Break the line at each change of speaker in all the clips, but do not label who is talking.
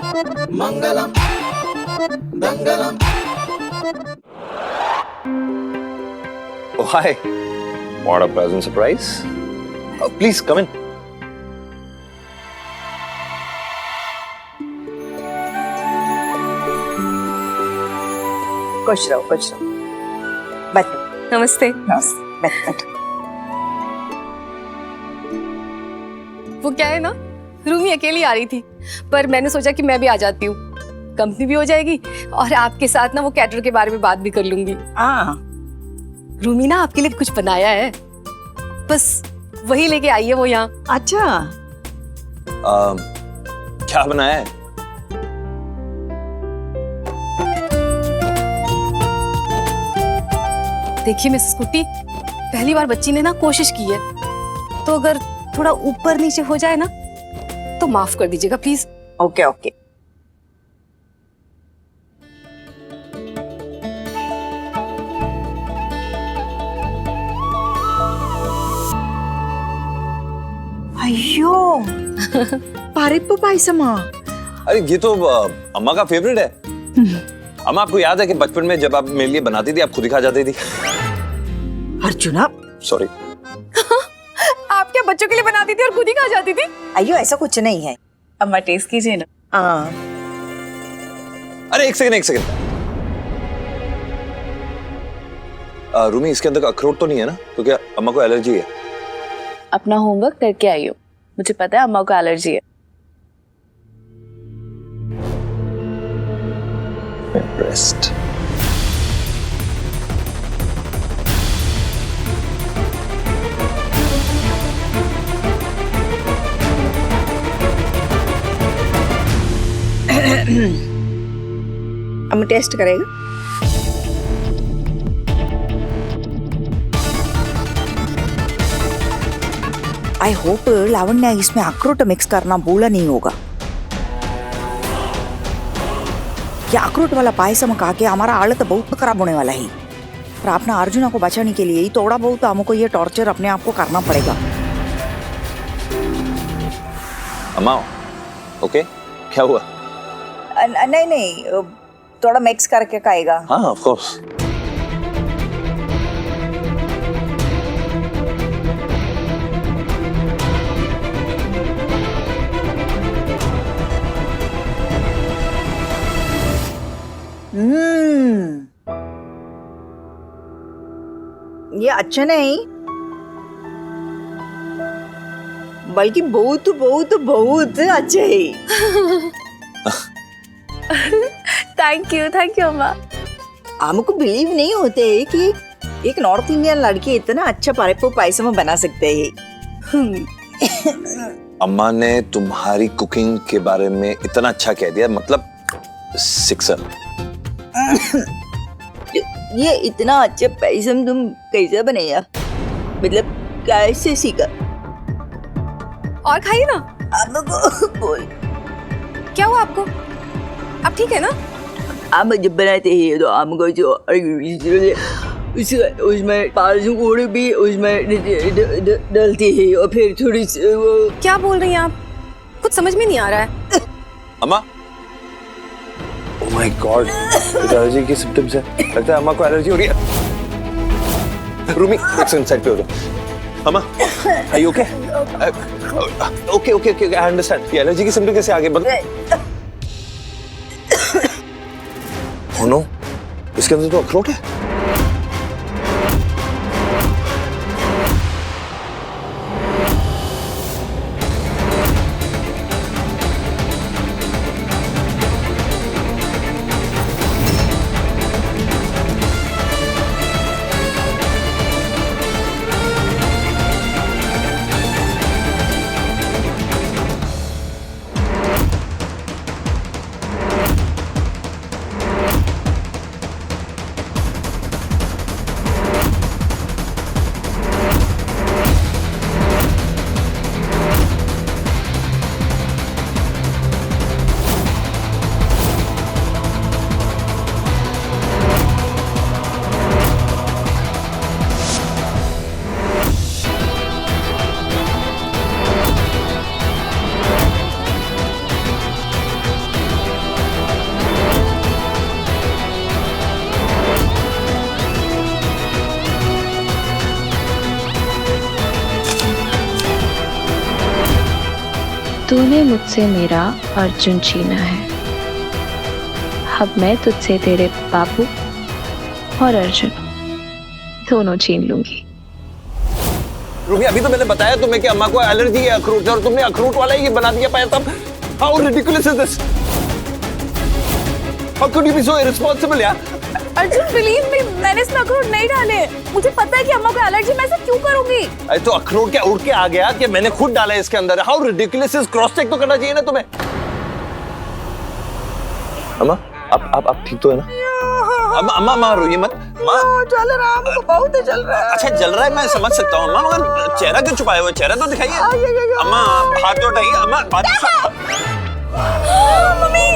Mangalam दंगलम।
Oh, hi. What a pleasant surprise. Please come in.
खुश रहो खुश रहो। बैठो।
नमस्ते।
बैठो।
वो क्या है ना, रूमी अकेली आ रही थी, पर मैंने सोचा कि मैं भी आ जाती हूँ, कंपनी भी हो जाएगी और आपके साथ ना वो कैटर के बारे में बात भी कर लूंगी।
हाँ,
रूमी ना आपके लिए कुछ बनाया है, बस वही लेके आई है वो यहाँ।
अच्छा।
क्या बनाया है?
देखिए मिसेस कुट्टी, पहली बार बच्ची ने ना कोशिश की है, तो अगर थोड़ा ऊपर नीचे हो जाए ना तो माफ कर दीजिएगा प्लीज।
Okay okay. अयो परिप्पु पायसमा।
अरे ये तो अम्मा का फेवरेट है। अम्मा, आपको याद है कि बचपन में जब आप मेरे लिए बनाती थी आप खुद ही खा जाती थी?
अर्जुना,
सॉरी।
आप क्या बच्चों के लिए बनाती थी और खुद ही खा जाती थी?
अयो ऐसा कुछ नहीं है।
अम्मा टेस्ट कीजिए ना।
अरे एक सेकंड एक सेकंड। रूमी, इसके अंदर अखरोट तो नहीं है ना? क्योंकि अम्मा को एलर्जी है।
अपना होमवर्क करके आई हो, मुझे पता है अम्मा को एलर्जी है।
Impressed.
हम टेस्ट करेगा। आई होप लावण्य इसमें अखरोट मिक्स करना भूला नहीं होगा। ये अखरोट वाला पायसम खा के हमारा हालत बहुत खराब होने वाला है, पर अपना अर्जुना को बचाने के लिए थोड़ा बहुत हमको ये टॉर्चर अपने आप को करना पड़ेगा।
अम्मा, ओके? क्या हुआ?
नहीं नहीं, थोड़ा मिक्स करके खाएगा।
हाँ, ऑफ कोर्स।
ये अच्छा नहीं, बल्कि बहुत बहुत बहुत अच्छा है।
थैंक यू अम्मा।
हमको बिलीव नहीं होते है कि एक नॉर्थ इंडियन लड़की इतना अच्छा परिप्पु पायसम बना सकते है।
अम्मा ने तुम्हारी कुकिंग के बारे में इतना अच्छा कह दिया, मतलब सिक्सर।
ये इतना अच्छा पायसम तुम कैसे बनाया, मतलब कैसे सीखा?
और खाइए ना।
हमको बोल।
क्या हुआ आपको? आप ठीक है ना?
हम जब बनाते हैं तो हमको जो उसमें पालसू गुड़ भी उसमें डालते हैं और फिर थोड़ी वो।
क्या बोल रही हैं आप? कुछ समझ में नहीं आ रहा है।
अम्मा, ओह माय गॉड, एलर्जी की सिम्टम्स है। लगता है अम्मा को एलर्जी हो रही है। रूमी, एक सेकंड साइड पे हो जाओ। अम्मा, are you okay? Okay okay okay, I understand. ये एलर्जी की सिम्टम कैसे आगे बढ़? ओह नो, इसके अंदर तो अखरोट है।
तूने मुझसे मेरा अर्जुन छीना है, अब मैं तुझसे तेरे बाबू और अर्जुन दोनों छीन लूंगी।
रूमी, अभी तो मैंने बताया तुम्हें कि अम्मा को एलर्जी है अखरोट से, और तुमने अखरोट वाला ही बना दिया पाया तब। How ridiculous is this? How could you be so irresponsible यार?
अर्जुन बिलीव मी, मैंने इसमें अखरोट नहीं डाले। मुझे पता है कि अम्मा को एलर्जी, मैं ऐसा क्यों करूंगी?
अरे तो अखरोट क्या उड़ के आ गया कि मैंने खुद डाला है इसके अंदर? How ridiculous is? Cross check तो करना चाहिए ना तुम्हें। अम्मा आप ठीक तो है ना? अम्मा अम्मा रोइए मत।
चल रहा है, हमको बहुत ही चल रहा है।
अच्छा जल रहा है, मैं समझ सकता हूँ अम्मा, मगर चेहरा क्यों छुपाया हुआ है? चेहरा तो दिखाइए। अम्मा हाथ तो उठाइए। अम्मा
मम्मी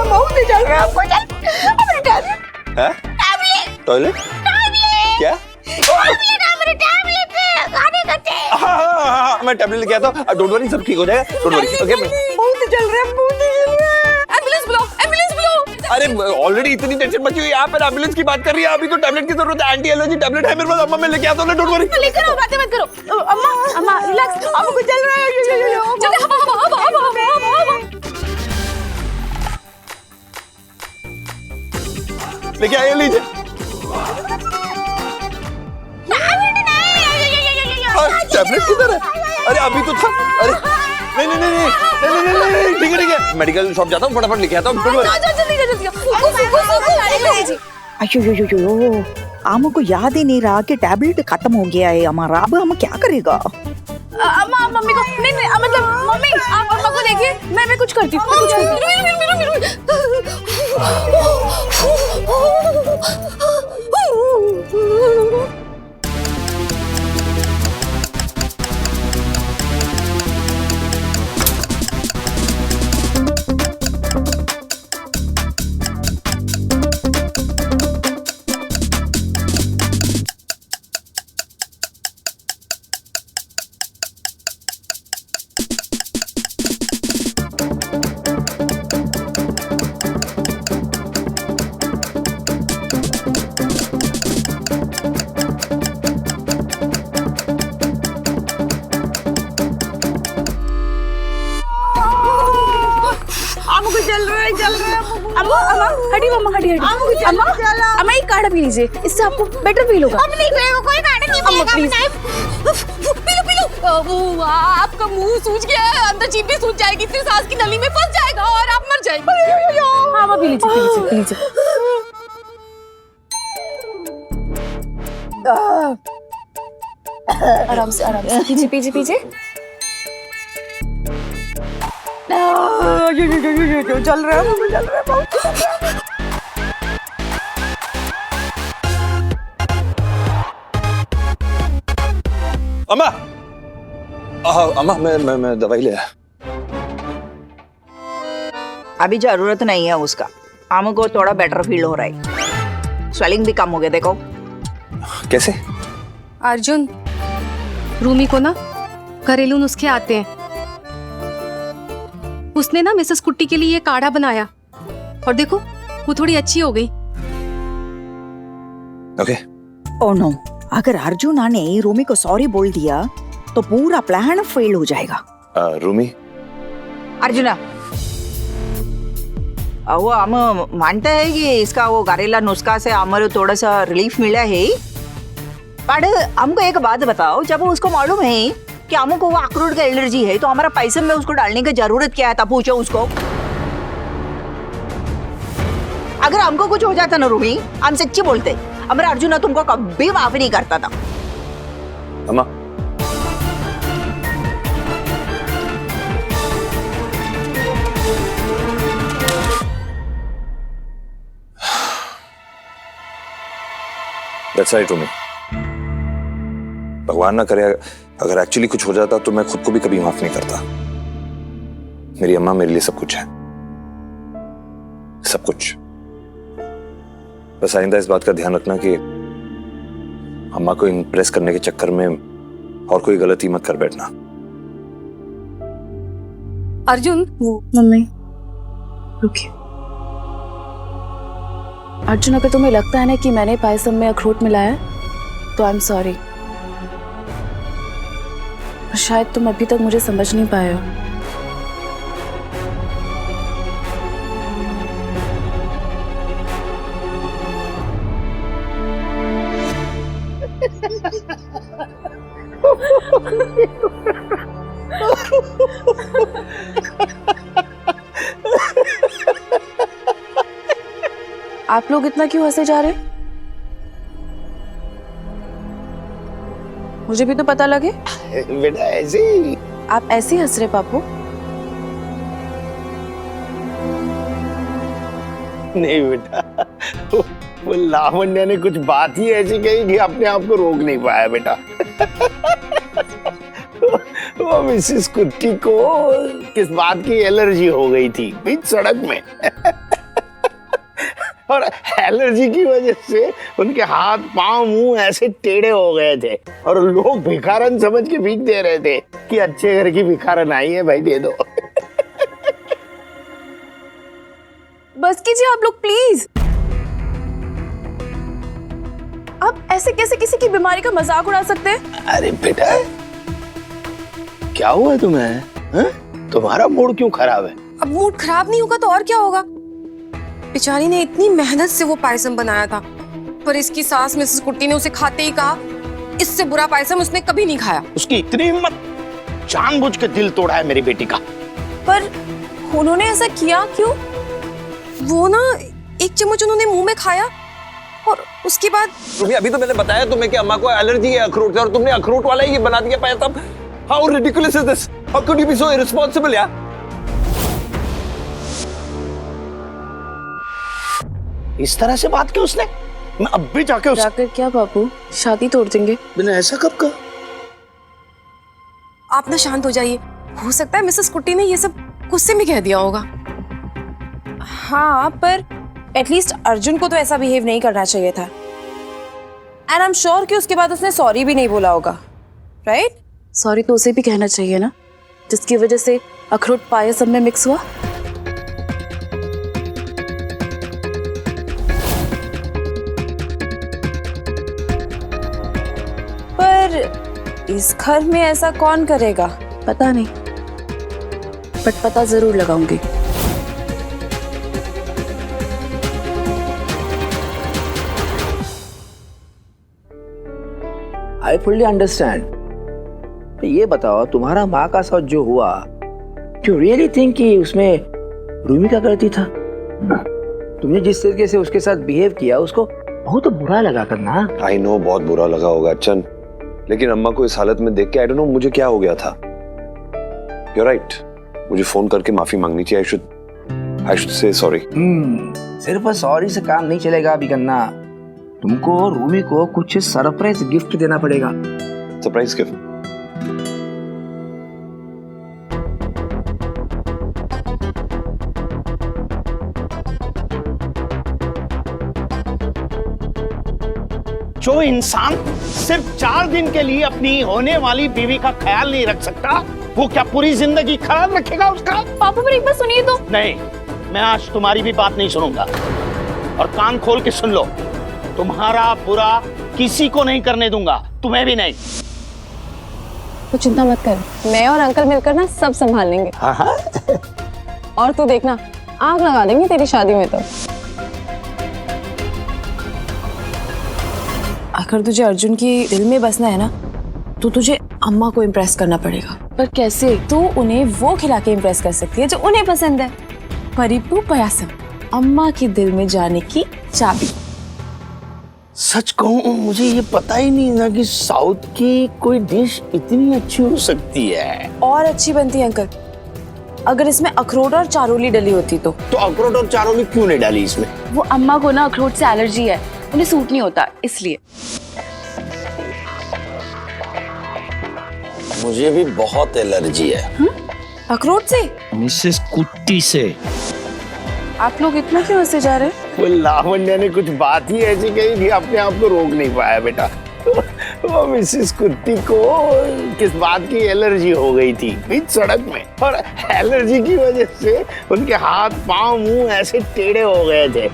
बहुत ही चल रहा है, हमको चल।
टॉयलेट क्या? मैं टैबलेट लेके आता हूँ। डोंट वरी, सब ठीक हो जाएगा। Don't worry, okay.
बहुत ही चल रहा है, बहुत ही चल रहा है।
एम्बुलेंस बुलाओ, एम्बुलेंस बुलाओ।
अरे ऑलरेडी इतनी टेंशन मची हुई है, आप एम्बुलेंस की बात कर रही है। अभी तो टैबलेट की जरूरत है, एंटी एलर्जी टैबलेट है मेरे पास। अम्मा मैं लेके आता हूँ, डोंट वरी।
लेकर आओ, बातें मत करो। अम्मा रिलैक्स,
हमको चल रहा है।
चलो हवा
लेके आइए, लीजिए। टैबलेट किधर है? अरे अभी तो था। अरे नहीं, ठीक है। मेडिकल शॉप जाता हूँ, फटाफट लेके आता हूँ।
अयो, हमको याद ही नहीं रहा कि टैबलेट खत्म हो गया है हमारा। अब हम क्या करेगा?
अम्मा मम्मी को नहीं, मतलब मम्मी आप अम्मा को देखिए, मैं कुछ करती हूँ। अम्मा एक काढ़ा पी लीजिए, इससे आपको बेटर फील होगा।
कोई काढ़ा नहीं मिलेगा। P low. वो आपका मुंह सूज गया है, अंदर जीभ भी सूज जाएगी, फिर सांस की नली में फंस जाएगा और आप मर जाएंगे।
हाँ अम्मा पी लीजिए। आराम से पीजिए।
चल रहा है बहुत।
अम्मा मैं दवाई ले आया।
अभी जरूरत नहीं है उसका, हमको थोड़ा बेटर फील हो रहा है। स्वेलिंग भी कम हो गया, देखो।
कैसे?
अर्जुन, रूमी को ना घरेलू नुस्खे आते हैं। उसने ना मिसेस कुट्टी के लिए ये काढ़ा बनाया और देखो वो थोड़ी अच्छी हो गई।
ओके।
ओह नो, अगर अर्जुन ने रूमी को सॉरी बोल दिया तो पूरा प्लान फेल हो जाएगा।
रूमी,
अर्जुना, वो हम मानते हैं कि इसका वो घरेलू नुस्खा से हमारे थोड़ा सा रिलीफ मिला है, पर हमको एक बात बताओ, जब उसको मालूम है कि हमको वो अखरोट का एलर्जी है तो हमारा पैसे में उसको डालने की जरूरत क्या है? तब पूछो उसको। अगर हमको कुछ हो जाता ना रूमी, हम सच्ची बोलते, हमारा अर्जुन तुमको कभी माफ नहीं करता था।
अम्मा That's right, रूमी। भगवान ना करे अगर एक्चुअली कुछ हो जाता तो मैं खुद को भी कभी माफ नहीं करता। मेरी अम्मा मेरे लिए सब कुछ है, सब कुछ। बस आइंदा इस बात का ध्यान रखना कि अम्मा को इम्प्रेस करने के चक्कर में और कोई गलती मत कर बैठना।
अर्जुन,
मम्मी रुकिए। अर्जुन, अगर तुम्हें लगता है ना कि मैंने पायसम में अखरोट मिलाया तो आई एम सॉरी, शायद तुम अभी तक मुझे समझ नहीं पाए हो। आप लोग इतना क्यों हंसे जा रहे? मुझे भी तो पता लगे।
बेटा ऐसे ही।
आप ऐसे ही हंस रहे पापू?
नहीं बेटा, वो लावण्या ने कुछ बात ही ऐसी कही कि अपने आप को रोक नहीं पाया बेटा। वो मिसेस कुट्टी को किस बात की एलर्जी हो गई थी बीच सड़क में। और एलर्जी की वजह से उनके हाथ पांव मुंह ऐसे टेढ़े हो गए थे और लोग भिखारन समझ के भीख दे रहे थे कि अच्छे घर की भिखारन आई है भाई, दे दो।
बस कीजिए आप लोग प्लीज। आप ऐसे कैसे किसी की बीमारी का मजाक उड़ा सकते हैं?
अरे बेटा, क्या हुआ तुम्हें? हा? तुम्हारा मूड क्यों खराब है?
अब मूड खराब नहीं होगा तो और क्या होगा? बेचारी ने इतनी मेहनत से वो पायसम बनाया था, पर इसकी सास मिसेस कुट्टी ने उसे खाते ही कहा इससे बुरा पायसम उसने कभी नहीं खाया।
उसकी इतनी हिम्मत, जानबूझ के दिल तोड़ा है मेरी बेटी का।
पर उन्होंने ऐसा किया क्यों? वो ना एक चम्मच उन्होंने मुंह में खाया और उसके बाद
तुम्हें अभी तो मैंने बताया तुम्हें कि अम्मा को एलर्जी है अखरोट से और तुमने अखरोट वाला ही बना दिया payasam. How ridiculous is this? How could you be so irresponsible यार? इस तरह से बात की उसने? मैं अब भी जाकर
क्या बाबू, शादी तोड़ देंगे?
मैंने ऐसा कब कहा?
आप ना शांत हो जाइए। हो सकता है मिसेस कुट्टी ने ये सब गुस्से में कह दिया होगा।
हाँ, पर एटलीस्ट अर्जुन को तो ऐसा बिहेव नहीं करना चाहिए था। एंड आई एम श्योर कि उसके बाद उसने सॉरी भी नहीं बोला होगा, राइट? सॉरी तो उसे भी कहना चाहिए ना, जिसकी वजह से अखरोट पायसम में मिक्स हुआ। पर इस घर में ऐसा कौन करेगा पता नहीं, बट पता जरूर लगाऊंगी।
I fully understand. ये बताओ, तुम्हारा माँ का साथ जो हुआ, यू रियली थिंक कि उसमें रूमी का गलती था? तुमने जिस तरीके से उसके साथ बिहेव किया उसको बहुत बुरा लगा करना।
आई नो, बहुत बुरा लगा होगा अच्छन, लेकिन अम्मा को इस हालत में देख के आई डोंट नो मुझे क्या हो गया था। यू राइट, मुझे फोन करके माफी मांगनी चाहिए। I should say sorry.
सिर्फ सॉरी से काम नहीं चलेगा अभी करना, तुमको रूमी को कुछ सरप्राइज गिफ्ट देना पड़ेगा।
Surprise gift?
जो इंसान सिर्फ 4 दिन के लिए अपनी होने वाली बीवी का ख्याल नहीं रख सकता, वो क्या पूरी जिंदगी ख्याल रखेगा उसका?
पापा पर एक बार सुनिए तो।
नहीं, मैं आज तुम्हारी भी बात नहीं सुनूंगा। और कान खोल के सुन लो, तुम्हारा बुरा किसी को नहीं करने दूंगा, तुम्हें भी नहीं।
तो चिंता मत कर, मैं और अंकल मिलकर ना सब संभाल लेंगे।
हाँ।
और तू देखना, आग लगा देंगे तेरी शादी में। तो
अगर तुझे अर्जुन की दिल में बसना है ना, तो तुझे अम्मा को इम्प्रेस करना पड़ेगा। पर कैसे? तू उन्हें वो खिला के इम्प्रेस कर सकती है जो उन्हें पसंद है। परिपू पायसम, अम्मा के दिल में जाने की चाबी।
सच कहूं, मुझे ये पता ही नहीं था कि साउथ की कोई डिश इतनी अच्छी हो सकती है।
और अच्छी बनती है अंकल, अगर इसमें अखरोट और चारोली डली होती तो।
अखरोट और चारोली क्यों नहीं डाली इसमें?
वो अम्मा को ना अखरोट से एलर्जी है, उन्हें सूट नहीं होता इसलिए।
मुझे भी बहुत एलर्जी है।
अखरोट से?
मिसेस कुट्टी से।
आप लोग इतना क्यों हंसे जा रहे हैं?
वो लावण्या ने कुछ बात ही ऐसी कही कि अपने आप को रोक नहीं पाया बेटा। वो मिसेस कुट्टी को किस बात की एलर्जी हो गई थी बीच सड़क में और एलर्जी की वजह से उनके हाथ पांव मुंह ऐसे टेढ़े हो गए थे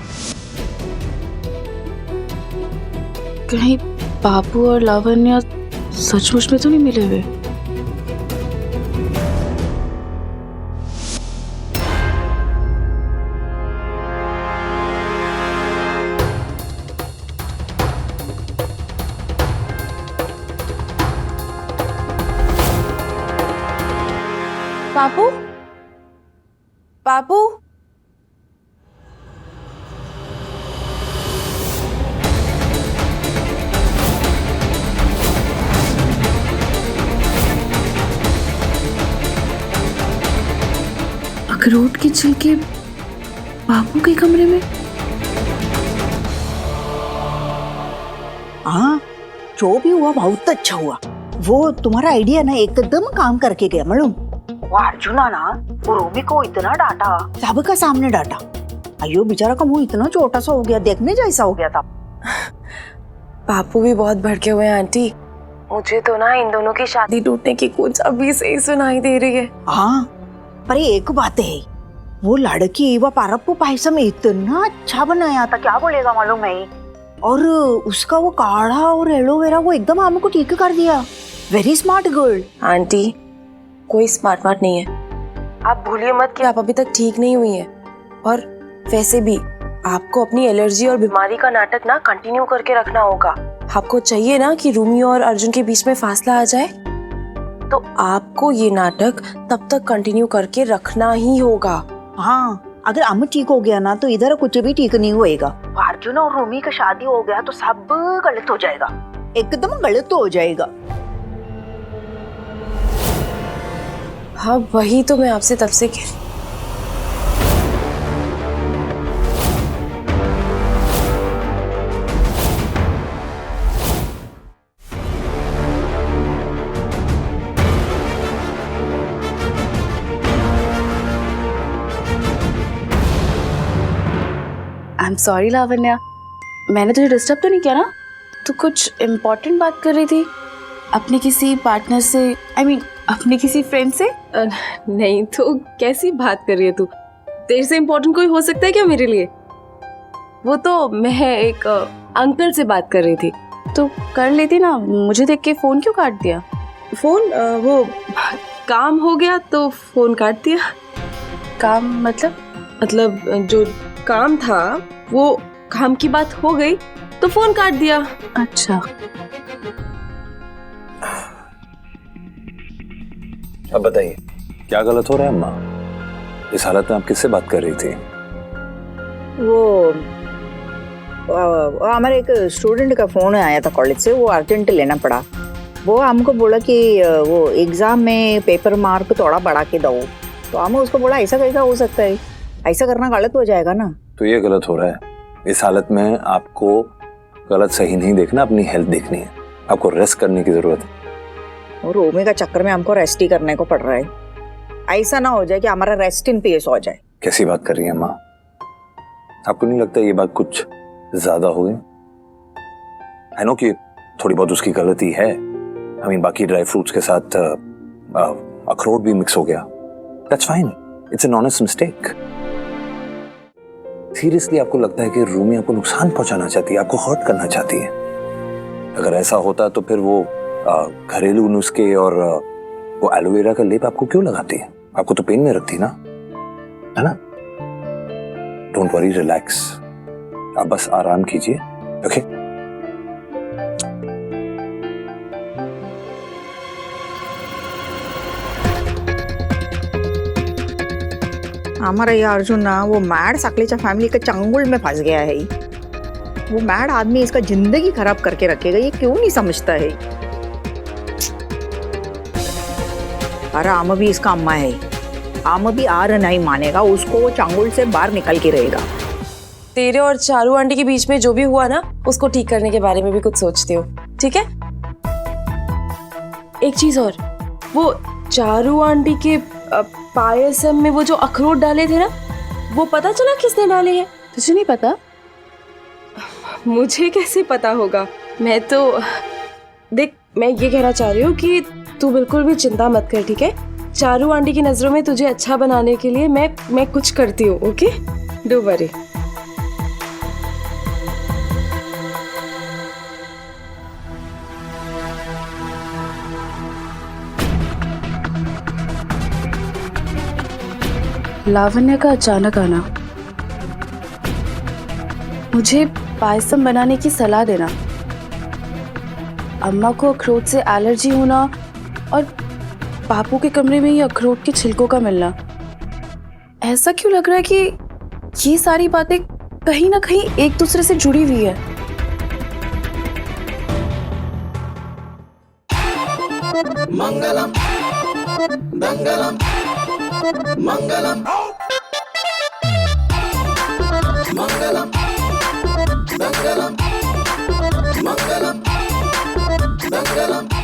कहीं बाबू और लावण्य सचमुच में तो नहीं मिले हुए? बाबू, बाबू, अखरोट के छिलके बाबू के कमरे में?
हाँ, जो भी हुआ बहुत अच्छा हुआ। वो तुम्हारा आइडिया ना एकदम काम करके गया मालूम। वो अर्जुना ना वो रूबी को इतना डांटा, सबका सामने डांटा। अयो बेचारा का मुंह इतना छोटा सा हो गया, देखने जैसा हो गया था।
बापू भी बहुत भड़के हुए हैं आंटी। मुझे तो ना इन दोनों की शादी टूटने की कुछ अभी से ही सुनाई दे रही है।
हाँ, पर एक बात है, वो लड़की वो पारप्पू पायसम इतना अच्छा बनाया था, क्या बोलेगा मालूम है। और उसका वो काढ़ा और एलोवेरा वो एकदम हमको ठीक कर दिया। Very smart girl.
आंटी, कोई स्मार्ट मार्ट नहीं है। आप भूलिए मत कि आप अभी तक ठीक नहीं हुई हैं। और वैसे भी आपको अपनी एलर्जी और बीमारी का नाटक ना कंटिन्यू करके रखना होगा। आपको चाहिए ना कि रूमी और अर्जुन के बीच में फासला आ जाए, तो आपको ये नाटक तब तक कंटिन्यू करके रखना ही होगा।
हाँ, अगर हम ठीक हो गया ना तो इधर कुछ भी ठीक नहीं होएगा। अर्जुन और रूमी का शादी हो गया तो सब गलत हो जाएगा, एकदम गलत हो जाएगा।
हाँ, वही तो मैं आपसे तब से कह आई एम सॉरी लावण्या, मैंने तुझे डिस्टर्ब तो नहीं किया ना? तू कुछ इम्पोर्टेंट बात कर रही थी अपने किसी पार्टनर से, आई मीन अपने किसी फ्रेंड से?
नहीं तो कैसी बात कर रही है तू? तेरे से इम्पोर्टेंट कोई हो सकता है क्या मेरे लिए? वो तो मैं एक अंकल से बात कर रही थी।
तो कर लेती ना, मुझे देख के फोन क्यों काट दिया?
फोन वो काम हो गया तो फोन काट दिया।
काम मतलब?
मतलब जो काम था वो काम की बात हो गई तो फोन काट दिया।
अच्छा,
अब बताइए क्या गलत हो रहा है अम्मा? इस हालत में आप किससे बात कर रही थी?
वो हमारे एक स्टूडेंट का फोन आया था कॉलेज से, वो अर्जेंट लेना पड़ा। वो हमको बोला कि वो एग्जाम में पेपर मार्क थोड़ा बढ़ा के दो, तो हम उसको बोला ऐसा कैसा हो सकता है, ऐसा करना गलत हो जाएगा ना।
तो ये गलत हो रहा है। इस हालत में आपको गलत सही नहीं देखना, अपनी हेल्थ देखनी है। आपको रेस्ट करने की जरूरत है।
और रोमी का चक्कर में हमको रेस्ट ही करने को पड़ रहा है। ऐसा ना हो जाए कि हमारा रेस्ट इन पीस हो जाए।
कैसी बात कर रही है माँ? आपको नहीं लगता ये बात कुछ ज्यादा हो गई? आई नो कि थोड़ी बहुत उसकी गलती है। आई मीन बाकी ड्राई फ्रूट्स के साथ अखरोट भी मिक्स हो गया। That's fine, it's an honest mistake. Seriously आपको लगता है कि रूमी आपको नुकसान पहुंचाना चाहती है, आपको हर्ट करना चाहती है? अगर ऐसा होता तो फिर वो घरेलू नुस्खे और वो एलोवेरा का लेप आपको क्यों लगाती है? आपको तो पेन में रखती ना, है ना? Don't worry, relax. आप बस आराम कीजिए, ओके?
हमारा ये अर्जुन ना वो मैड साकलेचा फैमिली के चंगुल में फंस गया है। वो मैड आदमी इसका जिंदगी खराब करके रखेगा, ये क्यों नहीं समझता है। अरे आम भी इसका अम्मा है, आम भी आर नहीं मानेगा, उसको वो चंगुल से बाहर निकल के रहेगा।
तेरे और चारू आंटी के बीच में जो भी हुआ ना, उसको ठीक करने के बारे में भी कुछ सोचती हो, ठीक है? एक चीज और, वो चारू आंटी के पायसम में वो जो अखरोट डाले थे ना, वो पता चला किसने डाले हैं? तुझे नहीं पता?
मुझे कैसे पता होगा? मैं तो देख, मैं ये कहना चाह रही हूँ कि तू बिल्कुल भी चिंता मत कर, ठीक है? चारू आंटी की नजरों में तुझे अच्छा बनाने के लिए मैं कुछ करती हूँ, ओके? Don't worry. लावण्य का अचानक आना, मुझे पायसम बनाने की सलाह देना, अम्मा को अखरोट से एलर्जी होना और पापू के कमरे में ही अखरोट के छिलकों का मिलना। ऐसा क्यों लग रहा है कि ये सारी बातें कहीं ना कहीं एक दूसरे से जुड़ी हुई है।
मंगलम दंगलम मंगलम मंगलम दंगलम मंगलम दंगलम